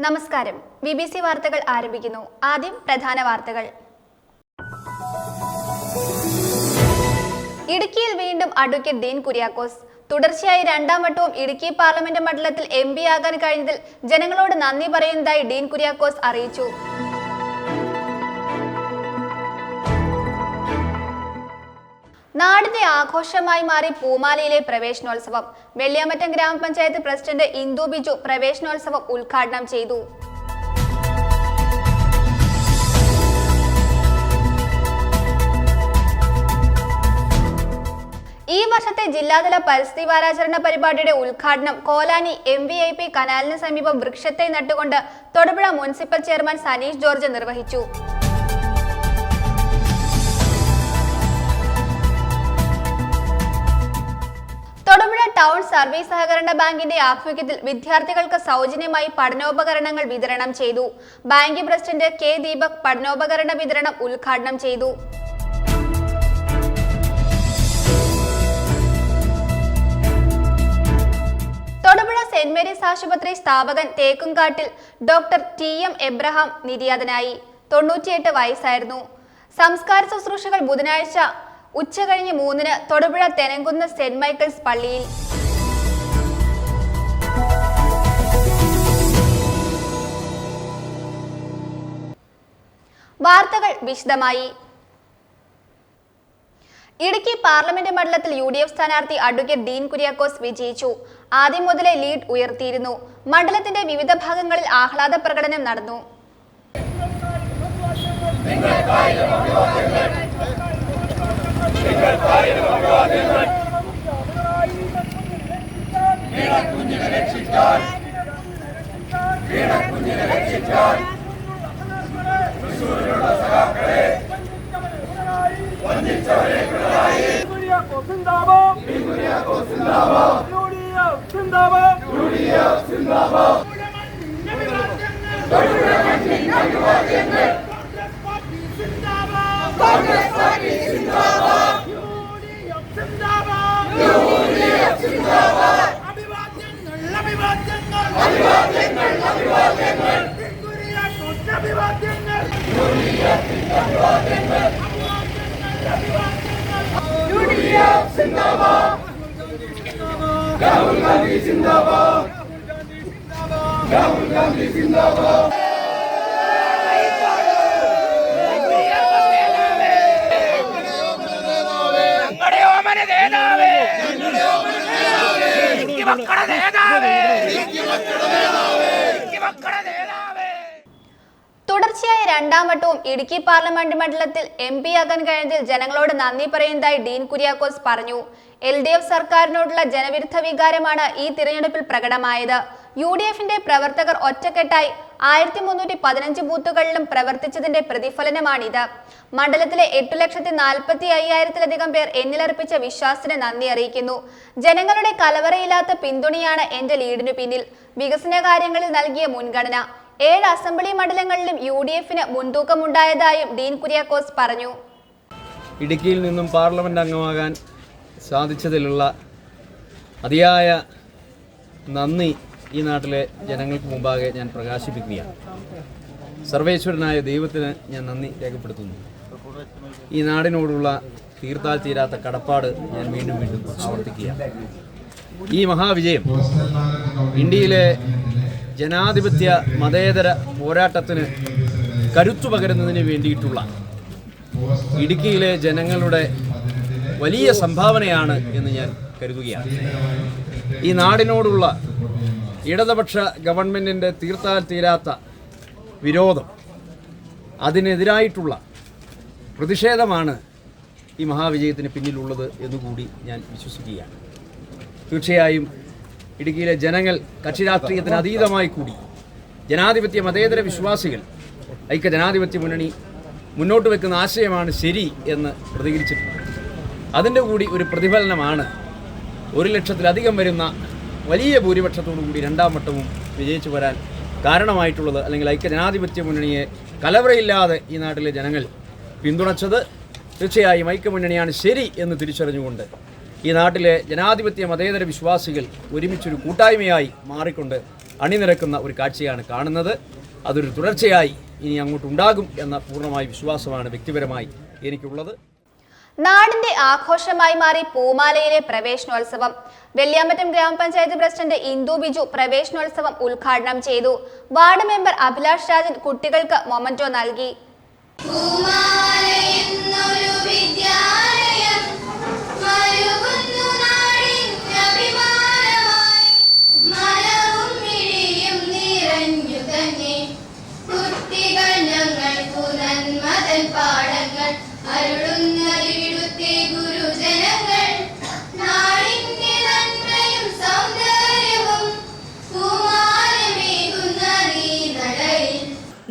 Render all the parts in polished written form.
നമസ്കാരം. BBC വാർത്തകൾ ആരംഭിക്കുന്നു. ആദ്യം പ്രധാന വാർത്തകൾ. ഇടുക്കിയിൽ വീണ്ടും അഡ്വക്കേറ്റ് ഡീൻ കുര്യാക്കോസ്. തുടർച്ചയായി രണ്ടാം വട്ടവും ഇടുക്കി പാർലമെന്റ് മണ്ഡലത്തിൽ MP ആകാൻ കഴിഞ്ഞതിൽ ജനങ്ങളോട് നന്ദി പറയുന്നതായി ഡീൻ കുര്യാക്കോസ് അറിയിച്ചു. നാടിന്റെ ആഘോഷമായി മാറി പൂമാലയിലെ പ്രവേശനോത്സവം. വെള്ളിയാമറ്റം ഗ്രാമപഞ്ചായത്ത് പ്രസിഡന്റ് ഇന്ദു ബിജു പ്രവേശനോത്സവം ഉദ്ഘാടനം ചെയ്തു. ഈ വർഷത്തെ ജില്ലാതല പരിസ്ഥിതി വാരാചരണ പരിപാടിയുടെ ഉദ്ഘാടനം കോലാനി MVP കനാലിന് സമീപം വൃക്ഷത്തെ നട്ടുകൊണ്ട് തൊടുപുഴ മുനിസിപ്പൽ ചെയർമാൻ സനീഷ് ജോർജ് നിർവഹിച്ചു. തൊടുപുഴ ടൗൺ സർവീസ് സഹകരണ ബാങ്കിന്റെ ആഭിമുഖ്യത്തിൽ വിദ്യാർത്ഥികൾക്ക് സൗജന്യമായി പഠനോപകരണങ്ങൾ വിതരണം ചെയ്തു. Bank president K. ദീപക് പഠനോപകരണ വിതരണം ഉദ്ഘാടനം ചെയ്തു. തൊടുപുഴ സെന്റ് മേരീസ് ആശുപത്രി സ്ഥാപകൻ തേക്കുംകാട്ടിൽ ഡോക്ടർ TM എബ്രഹാം നിര്യാതനായി. 98 വയസ്സായിരുന്നു. സംസ്കാര ശുശ്രൂഷകൾ ബുധനാഴ്ച ഉച്ചകഴിഞ്ഞ് 3-ന് തൊടുപുഴ തെനങ്കുന്ന് സെന്റ് മൈക്കിൾസ് പള്ളിയിൽ. വാർത്തകൾ വിശദമായി. ഇടുക്കി പാർലമെന്റ് മണ്ഡലത്തിൽ UDF സ്ഥാനാർത്ഥി അഡ്വക്കേറ്റ് ഡീൻ കുര്യാക്കോസ് വിജയിച്ചു. ആദ്യം മുതലേ ലീഡ് ഉയർത്തിയിരുന്നു. മണ്ഡലത്തിന്റെ വിവിധ ഭാഗങ്ങളിൽ ആഹ്ലാദ പ്രകടനം നടന്നു. തുടർച്ചയായ രണ്ടാം വട്ടവും ഇടുക്കി പാർലമെന്റ് മണ്ഡലത്തിൽ MP ആകാൻ കഴിഞ്ഞതിൽ ജനങ്ങളോട് നന്ദി പറയുന്നതായി ഡീൻ കുര്യാക്കോസ് പറഞ്ഞു. LDF സർക്കാരിനോടുള്ള ജനവിരുദ്ധ വികാരമാണ് ഈ തിരഞ്ഞെടുപ്പിൽ പ്രകടമായത്. UDFന്റെ പ്രവർത്തകർ ഒറ്റക്കെട്ടായി 1315 ബൂത്തുകളിലും പ്രവർത്തിച്ചതിന്റെ പ്രതിഫലനമാണിത്. മണ്ഡലത്തിലെ 8,45,000-ലധികം പേർ എന്നിലർപ്പിച്ച വിശ്വാസത്തിന് നന്ദി അറിയിക്കുന്നു. ജനങ്ങളുടെ കലവറയില്ലാത്ത പിന്തുണയാണ് എന്റെ ലീഡിനു പിന്നിൽ. വികസന കാര്യങ്ങളിൽ നൽകിയ മുൻഗണന. 7 അസംബ്ലി മണ്ഡലങ്ങളിലും UDFന് മുൻതൂക്കമുണ്ടായതായും ഡീൻ കുര്യാക്കോസ് പറഞ്ഞു. ഇടുക്കിയിൽ നിന്നും പാർലമെന്റ് അംഗമാകാൻ സാധിച്ചതിലുള്ള അതിയായ നന്ദി ഈ നാട്ടിലെ ജനങ്ങൾക്ക് മുമ്പാകെ ഞാൻ പ്രകാശിപ്പിക്കുകയാണ്. സർവേശ്വരനായ ദൈവത്തിന് ഞാൻ നന്ദി രേഖപ്പെടുത്തുന്നു. ഈ നാടിനോടുള്ള തീർത്താൽ തീരാത്ത കടപ്പാട് ഞാൻ വീണ്ടും വീണ്ടും ആവർത്തിക്കുകയാണ്. ഈ മഹാവിജയം ഇന്ത്യയിലെ ജനാധിപത്യ മതേതര പോരാട്ടത്തിന് കരുത്തു പകരുന്നതിന് വേണ്ടിയിട്ടുള്ള ഇടുക്കിയിലെ ജനങ്ങളുടെ വലിയ സംഭാവനയാണ് എന്ന് ഞാൻ കരുതുകയാണ്. ഈ നാടിനോടുള്ള ഇടതുപക്ഷ ഗവൺമെൻറ്റിൻ്റെ തീർത്താൽ തീരാത്ത വിരോധം, അതിനെതിരായിട്ടുള്ള പ്രതിഷേധമാണ് ഈ മഹാവിജയത്തിന് പിന്നിലുള്ളത് എന്നുകൂടി ഞാൻ വിശ്വസിക്കുകയാണ്. തീർച്ചയായും ഇടുക്കിയിലെ ജനങ്ങൾ കക്ഷി രാഷ്ട്രീയത്തിന് അതീതമായി കൂടി ജനാധിപത്യ മതേതര വിശ്വാസികൾ ഐക്യജനാധിപത്യ മുന്നണി മുന്നോട്ട് വെക്കുന്ന ആശയമാണ് ശരി എന്ന് പ്രതികരിച്ചിട്ടുണ്ട്. അതിൻ്റെ കൂടി ഒരു പ്രതിഫലനമാണ് 1,00,000-ലധികം വരുന്ന വലിയ ഭൂരിപക്ഷത്തോടു കൂടി രണ്ടാം വട്ടവും വിജയിച്ചു വരാൻ കാരണമായിട്ടുള്ളത്. അല്ലെങ്കിൽ ഐക്യജനാധിപത്യ മുന്നണിയെ കലവറയില്ലാതെ ഈ നാട്ടിലെ ജനങ്ങൾ പിന്തുണച്ചത്. തീർച്ചയായും ഐക്യമുന്നണിയാണ് ശരി എന്ന് തിരിച്ചറിഞ്ഞുകൊണ്ട് ഈ നാട്ടിലെ ജനാധിപത്യ മതേതര വിശ്വാസികൾ ഒരുമിച്ചൊരു കൂട്ടായ്മയായി മാറിക്കൊണ്ട് അണിനിരക്കുന്ന ഒരു കാഴ്ചയാണ് കാണുന്നത്. അതൊരു തുടർച്ചയായി ഇനി അങ്ങോട്ടുണ്ടാകും എന്ന പൂർണ്ണമായ വിശ്വാസമാണ് വ്യക്തിപരമായി എനിക്കുള്ളത്. നാടിന്റെ ആഘോഷമായി മാറി പൂമാലയിലെ പ്രവേശനോത്സവം. വെള്ളിയാമറ്റം ഗ്രാമപഞ്ചായത്ത് പ്രസിഡന്റ് ഇന്ദു ബിജു പ്രവേശനോത്സവം ഉദ്ഘാടനം ചെയ്തു. വാർഡ് മെമ്പർ അഭിലാഷ് രാജൻ കുട്ടികൾക്ക് മൊമന്റോ നൽകി.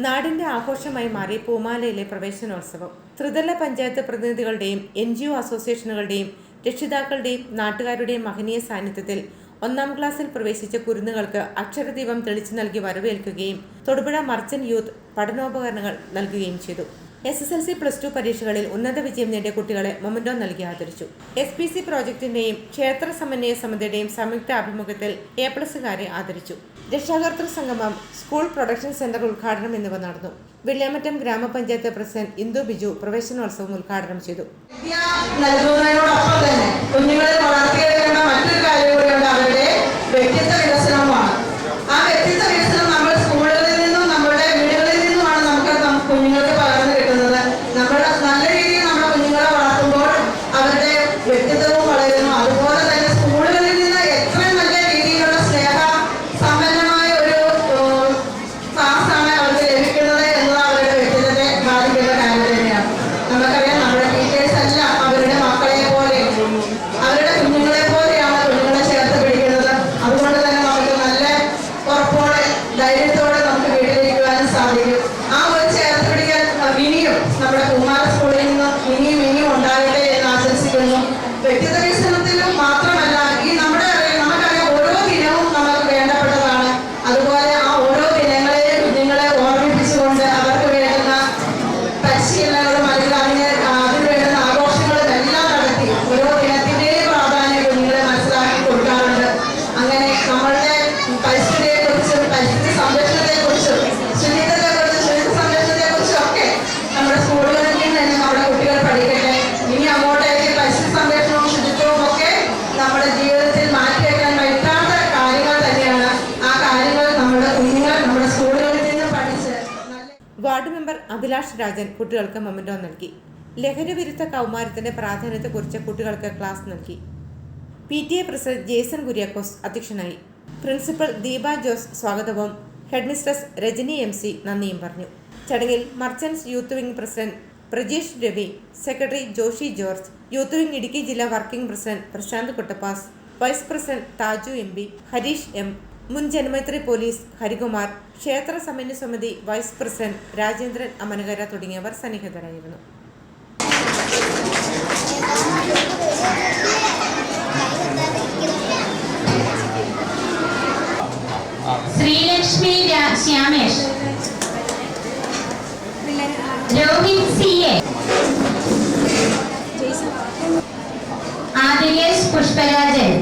നാടിന്റെ ആഘോഷമായി മാറി പൂമാലയിലെ പ്രവേശനോത്സവം. ത്രിതല പഞ്ചായത്ത് പ്രതിനിധികളുടെയും NGO അസോസിയേഷനുകളുടെയും രക്ഷിതാക്കളുടെയും നാട്ടുകാരുടെയും മഹനീയ സാന്നിധ്യത്തിൽ 1ാം ക്ലാസ്സിൽ പ്രവേശിച്ച കുരുന്നുകൾക്ക് അക്ഷരദീപം തെളിച്ചു നൽകി വരവേൽക്കുകയും തൊടുപുഴ മർച്ചന്റ് യൂത്ത് പഠനോപകരണങ്ങൾ നൽകുകയും ചെയ്തു. SSLC+2 പരീക്ഷകളിൽ ഉന്നത വിജയം നേടിയ കുട്ടികളെ മൊമന്റോ നൽകി ആദരിച്ചു. SPC പ്രോജക്ടിന്റെയും ക്ഷേത്ര സമന്വയ സമിതിയുടെയും സംയുക്ത ആഭിമുഖ്യത്തിൽ A+കാരെ ആദരിച്ചു. രക്ഷാകർതൃ സംഗമം, സ്കൂൾ പ്രൊഡക്ഷൻ സെന്റർ ഉദ്ഘാടനം എന്നിവ നടന്നു. വെള്ളിയാമറ്റം ഗ്രാമപഞ്ചായത്ത് പ്രസിഡന്റ് ഇന്ദു ബിജു പ്രവേശനോത്സവം ഉദ്ഘാടനം ചെയ്തു. കുഞ്ഞുങ്ങളെ വളർത്തിയെടുക്കേണ്ട മറ്റൊരു കാര്യം കൂടിയുണ്ട്, അവരുടെ വ്യക്തിത്വ വികസനമാണ്. ആ വ്യക്തിത്വ വികസനം നമ്മൾ സ്കൂളുകളിൽ നിന്നും നമ്മുടെ വീടുകളിൽ നിന്നുമാണ് നമുക്ക് കുഞ്ഞുങ്ങൾക്ക് പകർന്നു കിട്ടുന്നത്. നമ്മൾ നല്ല രീതിയിൽ നമ്മുടെ കുഞ്ഞുങ്ങളെ വളർത്തുമ്പോൾ അവരുടെ വ്യക്തിത്വവും വളരുന്നു. അതുപോലെ തന്നെ സ്കൂളുകളിൽ നിന്ന് എത്രയും നല്ല രീതിയിലുള്ള സ്നേഹ സമ്പന്നമായ ഒരു ക്ലാസ്സാണ് അവർക്ക് ലഭിക്കുന്നത് എന്നത് അവരുടെ വ്യക്തിത്വത്തെ ബാധിക്കുന്ന കാര്യം തന്നെയാണ്. നമുക്കറിയാം, നമ്മുടെ ടീച്ചേഴ്സ് എല്ലാം അവരുടെ മക്കളെ പോലെ അവരുടെ കുഞ്ഞുങ്ങളെ പോലെയാണ് കുഞ്ഞുങ്ങളെ ചേർത്ത് പിടിക്കുന്നത്. അതുകൊണ്ട് തന്നെ നമുക്ക് നല്ല ഉറപ്പോടെ ധൈര്യത്തോടെ നമുക്ക് വീട്ടിലിരിക്കുവാനും സാധിക്കും. ആ ഒരു ചേർത്ത് പിടിക്കാൻ ഇനിയും നമ്മുടെ പൂമാല സ്കൂളിൽ നിന്നും ഇനിയും ഉണ്ടാകട്ടെ എന്ന് ആശംസിക്കുന്നു. വ്യക്തിത്വ വികസനത്തിലും മാത്രമല്ല, ഈ നമുക്കറിയാം ഓരോ ദിനവും നമുക്ക് വേണ്ടപ്പെട്ടതാണ്. അതുപോലെ ആ ഓരോ ദിനങ്ങളെയും കുഞ്ഞുങ്ങളെ ഓർമ്മിപ്പിച്ചുകൊണ്ട് അവർക്ക് വേണ്ടുന്ന പരിശീലനങ്ങളും അല്ലെങ്കിൽ അതിന് വേണ്ടുന്ന ആഘോഷങ്ങളും എല്ലാം നടത്തി ഓരോ ദിനത്തിന്റെയും പ്രാധാന്യം കുഞ്ഞുങ്ങളെ മനസ്സിലാക്കി കൊടുക്കാറുണ്ട്. അങ്ങനെ നമ്മളുടെ പരിസ്ഥിതിയെക്കുറിച്ചും പരിസ്ഥിതി സംരക്ഷണത്തെക്കുറിച്ചും ശുചിത്വ സംരക്ഷണത്തെക്കുറിച്ചും ഒക്കെ നമ്മുടെ സ്കൂളുകളിൽ നിന്ന് തന്നെ നമ്മുടെ കുട്ടികൾ പഠിക്കട്ടെ. ഇനി അങ്ങോട്ടേക്ക് പരിസ്ഥിതി സംരക്ഷണവും ശുചിത്വവും ഒക്കെ നമ്മുടെ ജീവിതത്തിൽ മാറ്റിവെക്കാൻ പറ്റാത്ത കാര്യങ്ങൾ തന്നെയാണ്. ആ കാര്യങ്ങൾ നമ്മുടെ കുഞ്ഞുങ്ങൾ നമ്മുടെ സ്കൂളുകളിൽ നിന്ന് പഠിച്ച് വാർഡ് മെമ്പർ അഭിലാഷ് രാജൻ കുട്ടികൾക്ക് മൊമന്റോ നൽകി. ലഹരി വിരുദ്ധ കൗമാരത്തിന്റെ പ്രാധാന്യത്തെക്കുറിച്ച് കുട്ടികൾക്ക് ക്ലാസ് നൽകി. PTA പ്രസിഡന്റ് ജേസൺ കുര്യാക്കോസ് അധ്യക്ഷനായി. പ്രിൻസിപ്പൽ ദീപ ജോസ് സ്വാഗതവും ഹെഡ്മിസ്ട്രസ് രജനി MC നന്ദിയും പറഞ്ഞു. ചടങ്ങിൽ merchants youth wing president Prajesh Ravi, secretary Joshi George, youth wing Idukki ജില്ലാ working president Prashanth Kuttappas, vice president Thaju MB, Harish M, മുൻ ജനമൈത്രി പോലീസ് ഹരികുമാർ, ക്ഷേത്ര സമന്വയ സമിതി വൈസ് പ്രസിഡന്റ് രാജേന്ദ്രൻ അമനകര തുടങ്ങിയവർ സന്നിഹിതരായിരുന്നു. Sreelakshmi Shyamesh, Rohith CA, Adilesh Pushparajan,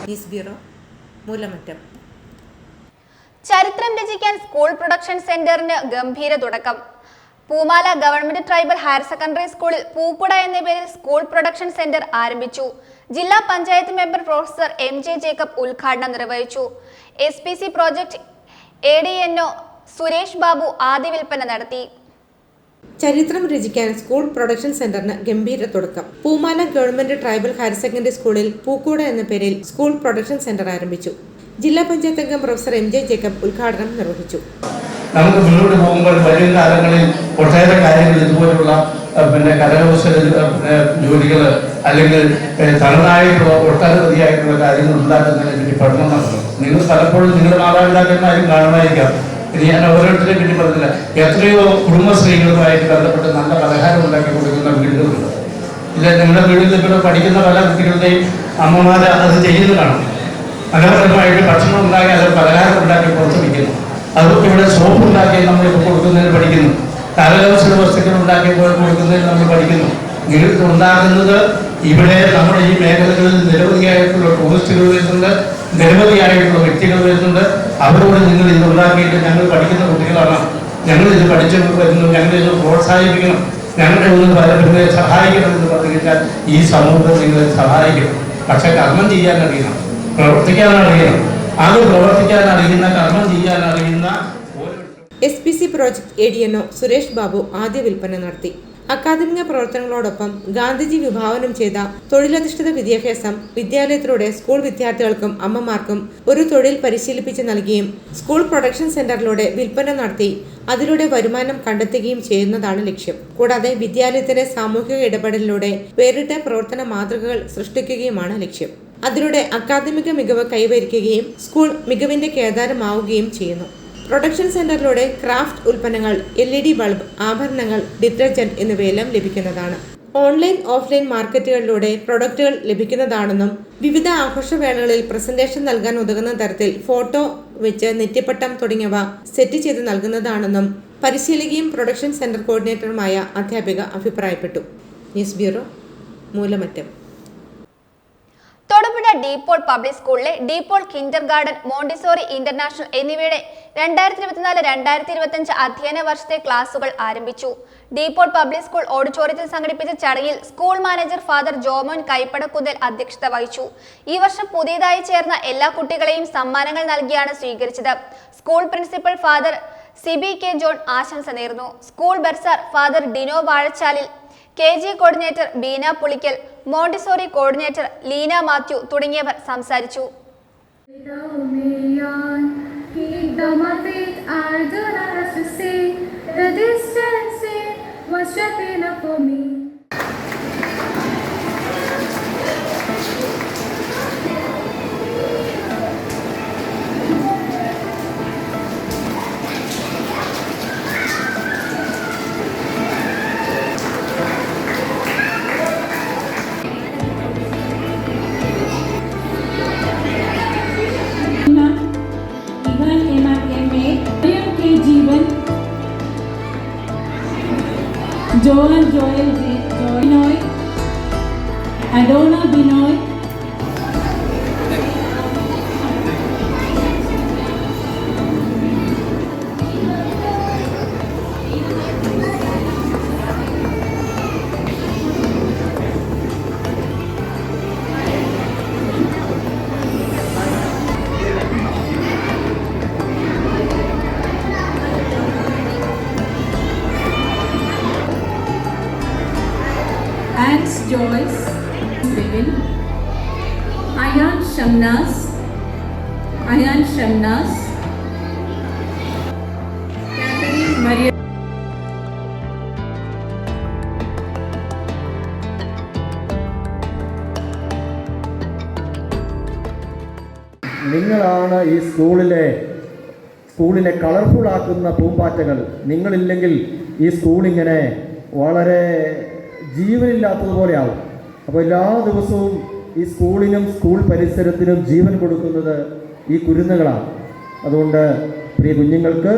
news bureau, Moolamattom. ചരിത്രം രചിക്കാൻ സ്കൂൾ പ്രൊഡക്ഷൻ സെന്ററിന് ഗംഭീര തുടക്കം. പൂമാല ഗവൺമെന്റ് ട്രൈബൽ ഹയർ സെക്കൻഡറി സ്കൂളിൽ പൂക്കുട എന്ന പേരിൽ സ്കൂൾ പ്രൊഡക്ഷൻ സെന്റർ ആരംഭിച്ചു. ജില്ലാ panchayat member professor MJ Jacob ഉദ്ഘാടനം നിർവഹിച്ചു. SPC project ADNO Suresh Babu ആദ്യ വിൽപ്പന നടത്തി. ചരിത്രം രചിക്കാൻ സ്കൂൾ പ്രൊഡക്ഷൻ സെന്ററിന് ഗംഭീര തുടക്കം. പൂമാല ഗവൺമെന്റ് ട്രൈബൽ ഹയർ സെക്കൻഡറി സ്കൂളിൽ പൂക്കൂട എന്ന പേരിൽ സ്കൂൾ പ്രൊഡക്ഷൻ സെന്റർ ആരംഭിച്ചു. ജില്ലാ പഞ്ചായത്ത് അംഗം പ്രൊഫസർ MJ ജേക്കബ് ഉദ്ഘാടനം നിർവഹിച്ചു. നമുക്ക് മുന്നോട്ട് പോകുമ്പോൾ വരും കാലങ്ങളിൽ ഒട്ടേറെ കാര്യങ്ങൾ ഇതുപോലുള്ള കരകൗശല ജോലികൾ അല്ലെങ്കിൽ തനതായിട്ടുള്ള ഒട്ടനവധിയായിട്ടുള്ള കാര്യങ്ങൾ ഉണ്ടാക്കുന്നതിനെ പറ്റി പഠനം നടത്തണം. നിങ്ങൾ പലപ്പോഴും നിങ്ങളുടെ മാതാപിതാക്കന്മാരും കാണുമായിരിക്കാം. ഇനി ഞാൻ ഓരോരുത്തരെയും പറ്റി പറഞ്ഞില്ല, എത്രയോ കുടുംബശ്രീകളുമായിട്ട് ബന്ധപ്പെട്ട് നല്ല പലഹാരം ഉണ്ടാക്കി കൊടുക്കുന്ന വീടുകളുണ്ട്. ഇല്ല നിങ്ങളുടെ വീട്ടിൽ ഇപ്പോൾ പഠിക്കുന്ന പല കുട്ടികളുടെയും അമ്മമാർ അത് ചെയ്യുന്നത് കാണും. മനോഹരമായിട്ട് ഭക്ഷണം ഉണ്ടാക്കി അത് പലഹാരം ഉണ്ടാക്കി പുറത്ത് വയ്ക്കുന്നു. അതൊക്കെ ഇവിടെ സോപ്പ് ഉണ്ടാക്കി നമ്മളിപ്പോൾ കൊടുക്കുന്നതിന് പഠിക്കുന്നു. കരകൗശല വസ്തുക്കൾ ഉണ്ടാക്കി കൊടുക്കുന്നതിന് നമ്മൾ പഠിക്കുന്നു. ഇത് ഉണ്ടാകുന്നത് ഇവിടെ നമ്മുടെ ഈ മേഖലകളിൽ നിരവധിയായിട്ടുള്ള ടൂറിസ്റ്റുകൾ വരുന്നുണ്ട്, നിരവധിയായിട്ടുള്ള വ്യക്തികൾ വരുന്നുണ്ട്. അവരോട് നിങ്ങൾ ഇത് ഉണ്ടാക്കിയിട്ട് ഞങ്ങൾ പഠിക്കുന്ന കുട്ടികളാണ്, ഞങ്ങളിത് പഠിച്ചു വരുന്നു, ഞങ്ങളിത് പ്രോത്സാഹിപ്പിക്കണം, ഞങ്ങളുടെ ഒന്ന് പലരുടെ സഹായിക്കണം എന്ന് പറഞ്ഞു കഴിഞ്ഞാൽ ഈ സമൂഹം നിങ്ങളെ സഹായിക്കും. പക്ഷെ കർമ്മം ചെയ്യാൻ അറിയണം, പ്രവർത്തിക്കാൻ അറിയണം. അത് പ്രവർത്തിക്കാൻ അറിയുന്ന, കർമ്മം ചെയ്യാൻ അറിയുന്ന SPC project ADNO Suresh Babu ആദ്യ വിൽപ്പന നടത്തി. അക്കാദമിക പ്രവർത്തനങ്ങളോടൊപ്പം ഗാന്ധിജി വിഭാവനം ചെയ്ത തൊഴിലധിഷ്ഠിത വിദ്യാഭ്യാസം വിദ്യാലയത്തിലൂടെ സ്കൂൾ വിദ്യാർത്ഥികൾക്കും അമ്മമാർക്കും ഒരു തൊഴിൽ പരിശീലിപ്പിച്ച് നൽകുകയും സ്കൂൾ പ്രൊഡക്ഷൻ സെന്ററിലൂടെ വിൽപ്പന നടത്തി അതിലൂടെ വരുമാനം കണ്ടെത്തുകയും ചെയ്യുന്നതാണ് ലക്ഷ്യം. കൂടാതെ വിദ്യാലയത്തിലെ സാമൂഹിക ഇടപെടലിലൂടെ വേറിട്ട പ്രവർത്തന മാതൃകകൾ സൃഷ്ടിക്കുകയുമാണ് ലക്ഷ്യം. അതിലൂടെ അക്കാദമിക മികവ് കൈവരിക്കുകയും സ്കൂൾ മികവിന്റെ കേദാരമാവുകയും ചെയ്യുന്നു. പ്രൊഡക്ഷൻ സെന്ററിലൂടെ ക്രാഫ്റ്റ് ഉൽപ്പന്നങ്ങൾ, LED ബൾബ്, ആഭരണങ്ങൾ, ഡിറ്റർജന്റ് എന്നിവയെല്ലാം ലഭിക്കുന്നതാണ്. ഓൺലൈൻ ഓഫ്ലൈൻ മാർക്കറ്റുകളിലൂടെ പ്രൊഡക്റ്റുകൾ ലഭിക്കുന്നതാണെന്നും വിവിധ ആഘോഷവേളകളിൽ പ്രസന്റേഷൻ നൽകാൻ ഉതകുന്ന തരത്തിൽ ഫോട്ടോ വെച്ച് നെറ്റിപ്പട്ടം തുടങ്ങിയവ സെറ്റ് ചെയ്ത് നൽകുന്നതാണെന്നും പരിശീലകയും പ്രൊഡക്ഷൻ സെന്റർ കോർഡിനേറ്ററുമായ അധ്യാപിക അഭിപ്രായപ്പെട്ടു. News bureau, Moolamattom. Thodupuzha DePaul public സ്കൂളിലെ DePaul kindergarten, Montessori international എന്നിവയുടെ 2024-2025 അധ്യയന വർഷത്തെ ക്ലാസുകൾ ആരംഭിച്ചു. ഡീപോൾ പബ്ലിക് സ്കൂൾ ഓഡിറ്റോറിയത്തിൽ സംഘടിപ്പിച്ച ചടങ്ങിൽ സ്കൂൾ മാനേജർ ഫാദർ ജോമോൻ കൈപ്പടക്കുതൽ അധ്യക്ഷത വഹിച്ചു. ഈ വർഷം പുതിയതായി ചേർന്ന എല്ലാ കുട്ടികളെയും സമ്മാനങ്ങൾ നൽകിയാണ് സ്വീകരിച്ചത്. School principal father Sibi K John ആശംസ നേർന്നു. School bursar father Dino Vazhachalil, KG coordinator Beena Pulickal, Montessori coordinator Leena Mathew തുടങ്ങിയവർ സംസാരിച്ചു. Joel Binoy, Adona Binoy, Ants Joyce, Bivin, Ayan Shamnas, Catherine Maria. നിങ്ങളാണ് ഈ സ്കൂളിനെ കളർഫുൾ ആക്കുന്ന പൂമ്പാറ്റകൾ. നിങ്ങളില്ലെങ്കിൽ ഈ സ്കൂളിങ്ങനെ വളരെ ജീവനില്ലാത്തതുപോലെ ആവും. അപ്പോൾ എല്ലാ ദിവസവും ഈ സ്കൂളിനും സ്കൂൾ പരിസരത്തിനും ജീവൻ കൊടുക്കുന്നത് ഈ കുരുന്നുകളാണ്. അതുകൊണ്ട് പ്രിയ കുഞ്ഞുങ്ങൾക്ക്,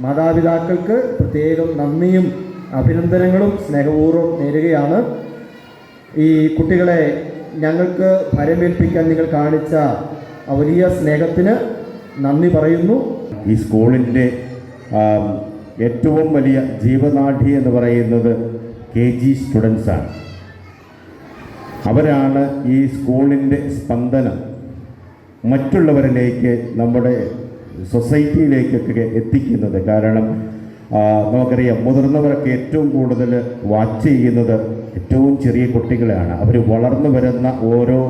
മാതാപിതാക്കൾക്ക് പ്രത്യേകം നന്ദിയും അഭിനന്ദനങ്ങളും സ്നേഹപൂർവ്വം നേരുകയാണ്. ഈ കുട്ടികളെ ഞങ്ങൾക്ക് ഭരമേൽപ്പിക്കാൻ നിങ്ങൾ കാണിച്ച വലിയ സ്നേഹത്തിന് നന്ദി പറയുന്നു. ഈ സ്കൂളിൻ്റെ ഏറ്റവും വലിയ ജീവനാഡി എന്ന് പറയുന്നത് KG സ്റ്റുഡൻസാണ്. അവരാണ് ഈ സ്കൂളിൻ്റെ സ്പന്ദനം മറ്റുള്ളവരിലേക്ക്, നമ്മുടെ സൊസൈറ്റിയിലേക്കൊക്കെ എത്തിക്കുന്നത്. കാരണം നമുക്കറിയാം, മുതിർന്നവരൊക്കെ ഏറ്റവും കൂടുതൽ വാച്ച് ചെയ്യുന്നത് ഏറ്റവും ചെറിയ കുട്ടികളെയാണ്. അവർ വളർന്നു വരുന്ന ഓരോ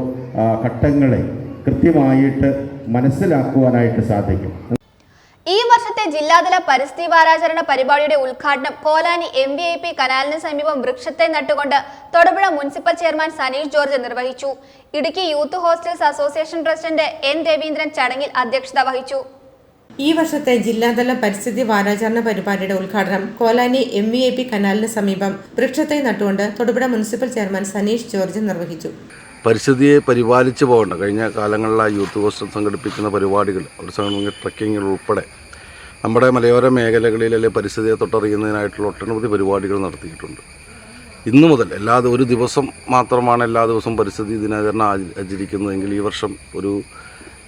ഘട്ടങ്ങളെ കൃത്യമായിട്ട് മനസ്സിലാക്കുവാനായിട്ട് സാധിക്കും. ഈ വർഷത്തെ ജില്ലാതല പരിസ്ഥിതി വാരാചരണ പരിപാടിയുടെ ഉദ്ഘാടനം കോലാനി MVIP കനാലിന് സമീപം വൃക്ഷത്തെ നട്ടുകൊണ്ട് തൊടുപുഴ മുനിസിപ്പൽ ചെയർമാൻ സനീഷ് ജോർജ് നിർവഹിച്ചു. Idukki youth hostels association president N Raveendran ചടങ്ങിൽ അധ്യക്ഷത വഹിച്ചു. ഈ വർഷത്തെ ജില്ലാതല പരിസ്ഥിതി വാരാചരണ പരിപാടിയുടെ ഉദ്ഘാടനം കോലാനി MVP കനാലിന് സമീപം വൃക്ഷത്തൈ നട്ടുകൊണ്ട് തൊടുപുഴ മുനിസിപ്പൽ ചെയർമാൻ സനീഷ് ജോർജ് നിർവഹിച്ചു. പരിസ്ഥിതിയെ പരിപാലിച്ചു പോകേണ്ട കഴിഞ്ഞ കാലങ്ങളിലായി യൂത്ത് ഹോസ്റ്റൽ സംഘടിപ്പിക്കുന്ന പരിപാടികൾ ട്രക്കിങ്ങിൽ ഉൾപ്പെടെ നമ്മുടെ മലയോര മേഖലകളിലെ പരിസ്ഥിതിയെ തൊട്ടറിയുന്നതിനായിട്ടുള്ള ഒട്ടനവധി പരിപാടികൾ നടത്തിയിട്ടുണ്ട്. ഇന്നു മുതൽ ഒരു ദിവസം മാത്രമാണ് എല്ലാ ദിവസവും പരിസ്ഥിതി ദിനാചരണം ആചരിക്കുന്നതെങ്കിൽ ഈ വർഷം ഒരു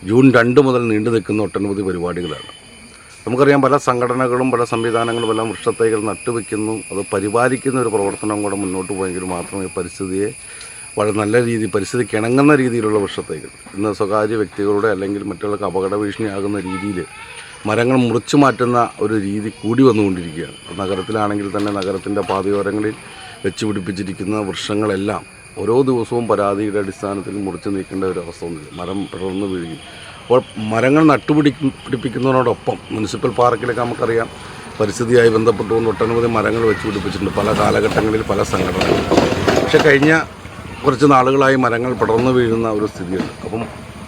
ജൂൺ 2 മുതൽ നീണ്ടു നിൽക്കുന്ന ഒട്ടനവധി പരിപാടികളാണ്. നമുക്കറിയാം, പല സംഘടനകളും പല സംവിധാനങ്ങളും എല്ലാം വൃക്ഷത്തൈകൾ നട്ടുവെക്കുന്നു. അത് പരിപാലിക്കുന്ന ഒരു പ്രവർത്തനം കൂടെ മുന്നോട്ട് പോയെങ്കിൽ മാത്രമേ പരിസ്ഥിതിയെ വളരെ നല്ല രീതിയിൽ പരിസ്ഥിതിക്ക് ഇണങ്ങുന്ന രീതിയിലുള്ള വൃക്ഷത്തൈകൾ ഇന്ന് സ്വകാര്യ വ്യക്തികളുടെ അല്ലെങ്കിൽ മറ്റുള്ളവർക്ക് അപകട ഭീഷണിയാകുന്ന രീതിയിൽ മരങ്ങൾ മുറിച്ചു മാറ്റുന്ന ഒരു രീതി കൂടി വന്നുകൊണ്ടിരിക്കുകയാണ്. നഗരത്തിലാണെങ്കിൽ തന്നെ നഗരത്തിൻ്റെ പാതയോരങ്ങളിൽ വെച്ച് പിടിപ്പിച്ചിരിക്കുന്ന വൃക്ഷങ്ങളെല്ലാം ഓരോ ദിവസവും പരാതിയുടെ അടിസ്ഥാനത്തിൽ മുറിച്ച് നീക്കേണ്ട ഒരു അവസ്ഥ ഒന്നുമില്ല. മരം പിളർന്നു വീഴുകയും അപ്പോൾ മരങ്ങൾ പിടിപ്പിക്കുന്നതിനോടൊപ്പം മുനിസിപ്പൽ പാർക്കിലൊക്കെ നമുക്കറിയാം പരിസ്ഥിതിയായി ബന്ധപ്പെട്ടുകൊണ്ട് ഒട്ടനവധി മരങ്ങൾ വെച്ച് പിടിപ്പിച്ചിട്ടുണ്ട് പല കാലഘട്ടങ്ങളിൽ പല സംഘടനകളിൽ. പക്ഷേ കഴിഞ്ഞ കുറച്ച് നാളുകളായി മരങ്ങൾ പിളർന്നു വീഴുന്ന ഒരു സ്ഥിതിയുണ്ട്. അപ്പം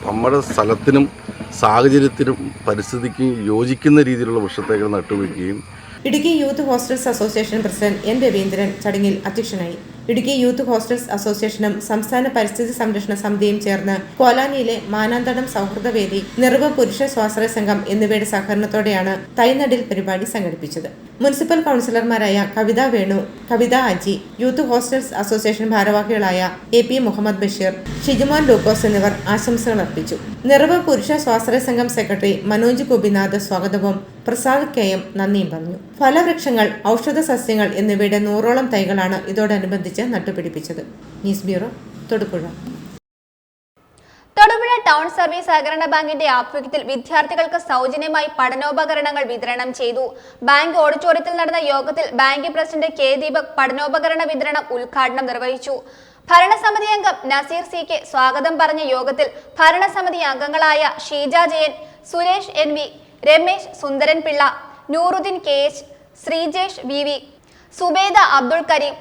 നമ്മുടെ സ്ഥലത്തിനും സാഹചര്യത്തിനും പരിസ്ഥിതിക്കും യോജിക്കുന്ന രീതിയിലുള്ള വൃക്ഷത്തൈകൾ നട്ടുവയ്ക്കുകയും. Idukki youth hostels association president N. Raveendran ചടങ്ങിൽ അധ്യക്ഷനായി. ഇടുക്കി യൂത്ത് ഹോസ്റ്റൽസ് അസോസിയേഷനും സംസ്ഥാന പരിസ്ഥിതി സംരക്ഷണ സമിതിയും ചേർന്ന് കോലാനിയിലെ മാനാന്തടം സൗഹൃദവേദി, നിറവ് പുരുഷ സ്വാശ്രയ സംഘം എന്നിവയുടെ സഹകരണത്തോടെയാണ് തൈനടിൽ പരിപാടി സംഘടിപ്പിച്ചത്. മുനിസിപ്പൽ കൗൺസിലർമാരായ കവിത വേണു, കവിത അജി, യൂത്ത് ഹോസ്റ്റൽസ് അസോസിയേഷൻ ഭാരവാഹികളായ AP മുഹമ്മദ് ബഷീർ, ഷിജുമോൻ ലൂക്കോസ് എന്നിവർ ആശംസകൾ അർപ്പിച്ചു. നിറവ് പുരുഷ സ്വാശ്രയ സംഘം സെക്രട്ടറി മനോജ് ഗോപിനാഥ് സ്വാഗതവും പ്രസാദ് KM നന്ദിയും പറഞ്ഞു. ഫലവൃക്ഷങ്ങൾ, ഔഷധ സസ്യങ്ങൾ എന്നിവയുടെ 100ഓളം തൈകളാണ് ഇതോടനുബന്ധിച്ച് നട്ടുപിടിപ്പിച്ചത്. News bureau, Thodupuzha. Thodupuzha town service സഹകരണ ബാങ്കിന്റെ ആഭിമുഖ്യത്തിൽ വിദ്യാർത്ഥികൾക്ക് സൗജന്യമായി പഠനോപകരണങ്ങൾ വിതരണം ചെയ്തു. ബാങ്ക് ഓഡിറ്റോറിയത്തിൽ നടന്ന യോഗത്തിൽ ബാങ്ക് പ്രസിഡന്റ് K. ദീപക് പഠനോപകരണ വിതരണം ഉദ്ഘാടനം നിർവഹിച്ചു. ഭരണസമിതി അംഗം നസീർ CK സ്വാഗതം പറഞ്ഞ യോഗത്തിൽ ഭരണസമിതി അംഗങ്ങളായ ഷീജ ജയൻ, സുരേഷ് NV, രമേശ് സുന്ദരൻ പിള്ള, നൂറുദ്ദീൻ KH, ശ്രീജേഷ് VV, സുബേദ അബ്ദുൾ കരീം,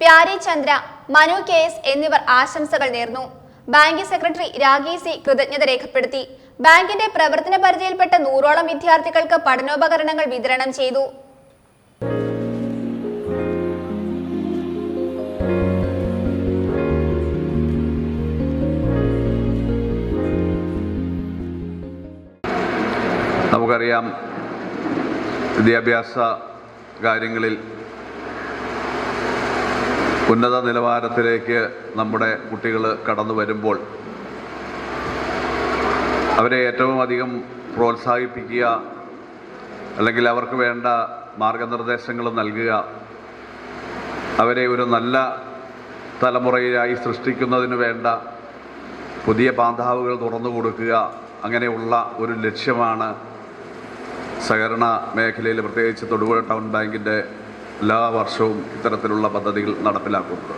പ്യാരി ചന്ദ്ര, മനു KS എന്നിവർ ആശംസകൾ നേർന്നു. ബാങ്ക് സെക്രട്ടറി രാഗി C കൃതജ്ഞത രേഖപ്പെടുത്തി. ബാങ്കിന്റെ പ്രവർത്തന പരിധിയിൽപ്പെട്ട 100ഓളം വിദ്യാർത്ഥികൾക്ക് പഠനോപകരണങ്ങൾ വിതരണം ചെയ്തു. നമുക്കറിയാം, വിദ്യാഭ്യാസ കാര്യങ്ങളിൽ ഉന്നത നിലവാരത്തിലേക്ക് നമ്മുടെ കുട്ടികൾ കടന്നു വരുമ്പോൾ അവരെ ഏറ്റവും അധികം പ്രോത്സാഹിപ്പിക്കുക, അല്ലെങ്കിൽ അവർക്ക് വേണ്ട മാർഗനിർദ്ദേശങ്ങൾ നൽകുക, അവരെ ഒരു നല്ല തലമുറയായി സൃഷ്ടിക്കുന്നതിന് വേണ്ട പുതിയ പാന്താവുകൾ തുറന്നു കൊടുക്കുക, അങ്ങനെയുള്ള ഒരു ലക്ഷ്യമാണ് സഹകരണ മേഖലയിൽ പ്രത്യേകിച്ച് തൊടുപുഴ ടൗൺ ബാങ്കിൻ്റെ എല്ലാ വർഷവും ഇത്തരത്തിലുള്ള പദ്ധതികൾ നടപ്പിലാക്കുന്നത്.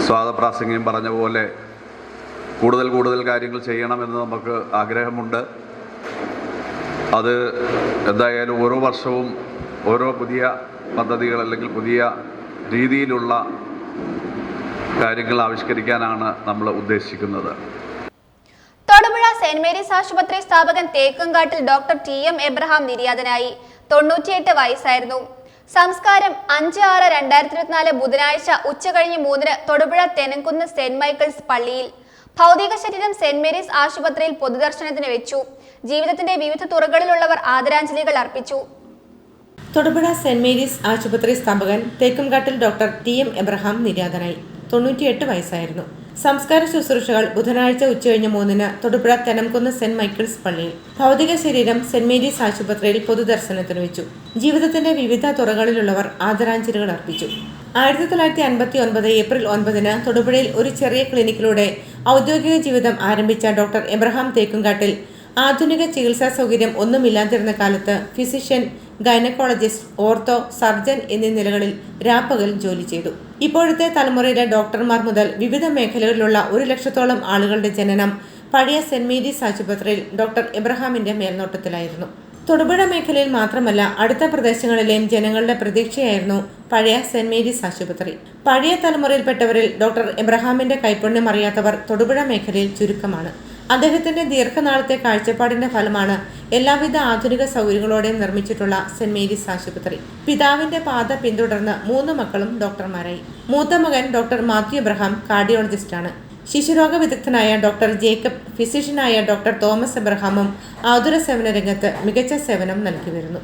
സ്വാഗതപ്രാസംഗികം പറഞ്ഞ പോലെ കൂടുതൽ കാര്യങ്ങൾ ചെയ്യണമെന്ന് നമുക്ക് ആഗ്രഹമുണ്ട്. അത് എന്തായാലും ഓരോ വർഷവും ഓരോ പുതിയ പദ്ധതികൾ അല്ലെങ്കിൽ പുതിയ രീതിയിലുള്ള കാര്യങ്ങൾ ആവിഷ്കരിക്കാനാണ് നമ്മൾ ഉദ്ദേശിക്കുന്നത്. തൊടുപുഴ സെന്റ് മേരീസ് ആശുപത്രി സ്ഥാപകൻ തേക്കങ്കാട്ടിൽ ഡോക്ടർ TM എബ്രഹാം നിര്യാതനായി. 98 വയസ്സായിരുന്നു. സംസ്കാരം 5/6/2024 ബുധനാഴ്ച ഉച്ചകഴിഞ്ഞ് 3-ന് തൊടുപുഴ തെനംകുന്ന് സെന്റ് മൈക്കിൾസ് പള്ളിയിൽ. ഭൗതിക ശരീരം സെന്റ് മേരീസ് ആശുപത്രിയിൽ പൊതുദർശനത്തിന് വെച്ചു. ജീവിതത്തിന്റെ വിവിധ തുറകളിലുള്ളവർ ആദരാഞ്ജലികൾ അർപ്പിച്ചു. തൊടുപുഴ സെന്റ് മേരീസ് ആശുപത്രി സ്ഥാപകൻ തേക്കംകാട്ടിൽ ഡോക്ടർ TM എബ്രഹാം നിര്യാതനായി. 98 വയസ്സായിരുന്നു. സംസ്കാര ശുശ്രൂഷകൾ ബുധനാഴ്ച ഉച്ചകഴിഞ്ഞ് 3-ന് തൊടുപുഴ തെനംകുന്ന് സെന്റ് മൈക്കിൾസ് പള്ളിയിൽ. ഭൗതിക ശരീരം സെന്റ് മേരീസ് ആശുപത്രിയിൽ പൊതുദർശനത്തിന് വെച്ചു. ജീവിതത്തിന്റെ വിവിധ തുറകളിലുള്ളവർ ആദരാഞ്ജലികൾ അർപ്പിച്ചു. 1959 ഏപ്രിൽ 9-ന് തൊടുപുഴയിൽ ഒരു ചെറിയ ക്ലിനിക്കിലൂടെ ഔദ്യോഗിക ജീവിതം ആരംഭിച്ച ഡോക്ടർ എബ്രഹാം തേക്കുംകാട്ടിൽ ആധുനിക ചികിത്സാ സൗകര്യം ഒന്നുമില്ലാതിരുന്ന കാലത്ത് ഫിസിഷ്യൻ, ഗൈനക്കോളജിസ്റ്റ്, ഓർത്തോ, സർജൻ എന്നീ നിലകളിൽ രാപ്പകൽ ജോലി ചെയ്തു. ഇപ്പോഴത്തെ തലമുറയിലെ ഡോക്ടർമാർ മുതൽ വിവിധ മേഖലകളിലുള്ള 1 ലക്ഷത്തോളം ആളുകളുടെ ജനനം പഴയ സെന്റ് മേരീസ് ആശുപത്രിയിൽ ഡോക്ടർ എബ്രഹാമിന്റെ മേൽനോട്ടത്തിലായിരുന്നു. തൊടുപുഴ മേഖലയിൽ മാത്രമല്ല അടുത്ത പ്രദേശങ്ങളിലെയും ജനങ്ങളുടെ പ്രതീക്ഷയായിരുന്നു പഴയ സെന്റ് മേരീസ് ആശുപത്രി. പഴയ തലമുറയിൽപ്പെട്ടവരിൽ ഡോക്ടർ എബ്രഹാമിന്റെ കൈപ്പുണ്യം അറിയാത്തവർ തൊടുപുഴ മേഖലയിൽ ചുരുക്കമാണ്. അദ്ദേഹത്തിന്റെ ദീർഘനാളത്തെ കാഴ്ചപ്പാടിന്റെ ഫലമാണ് എല്ലാവിധ ആധുനിക സൗകര്യങ്ങളോടെയും നിർമ്മിച്ചിട്ടുള്ള സെന്റ് മേരീസ് ആശുപത്രി. പിതാവിന്റെ പാത പിന്തുടർന്ന് 3 മക്കളും ഡോക്ടർമാരായി. മൂത്ത മകൻ ഡോക്ടർ മാത്യു എബ്രഹാം കാർഡിയോളജിസ്റ്റാണ്. ശിശുരോഗ വിദഗ്ധനായ ഡോക്ടർ ജേക്കബ്, ഫിസിഷ്യനായ ഡോക്ടർ തോമസ് എബ്രഹാമും ആതുര സേവന രംഗത്ത് മികച്ച സേവനം നൽകി വരുന്നു.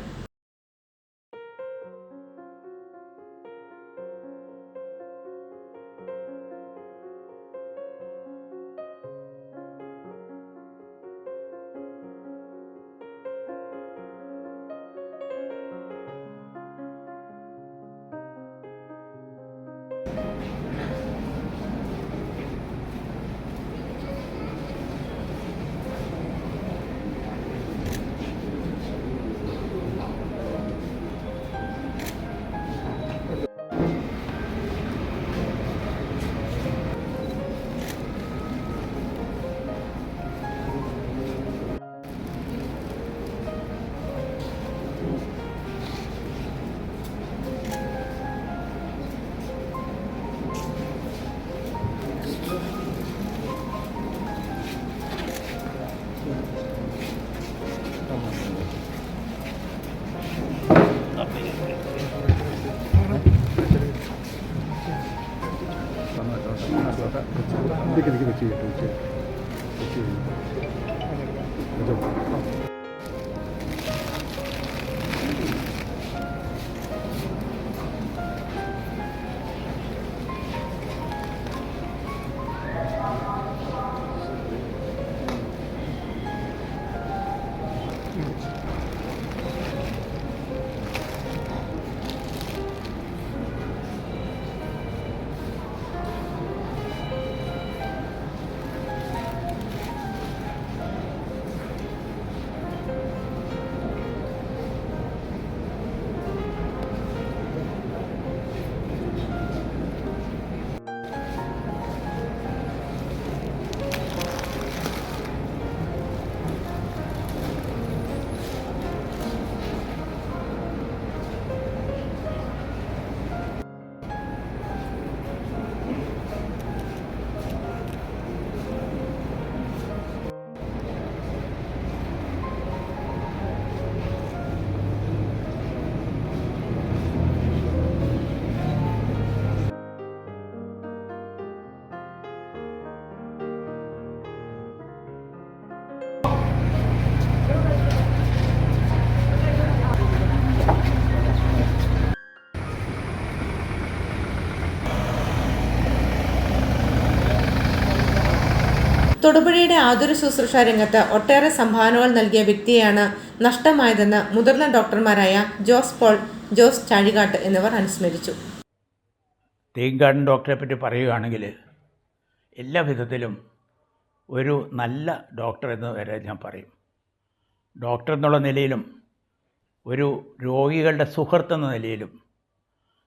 തൊടുപുഴയുടെ ആതുര ശുശ്രൂഷ രംഗത്ത് ഒട്ടേറെ സംഭാവനകൾ നൽകിയ വ്യക്തിയെയാണ് നഷ്ടമായതെന്ന് മുതിർന്ന ഡോക്ടർമാരായ ജോസ് പോൾ, ജോസ് ചാഴികാട്ട് എന്നിവർ അനുസ്മരിച്ചു. തേങ്കാടൻ ഡോക്ടറെ പറ്റി പറയുകയാണെങ്കിൽ എല്ലാ വിധത്തിലും ഒരു നല്ല ഡോക്ടർ എന്ന് വരെ ഞാൻ പറയും. ഡോക്ടർ എന്നുള്ള നിലയിലും ഒരു രോഗികളുടെ സുഹൃത്ത് എന്ന നിലയിലും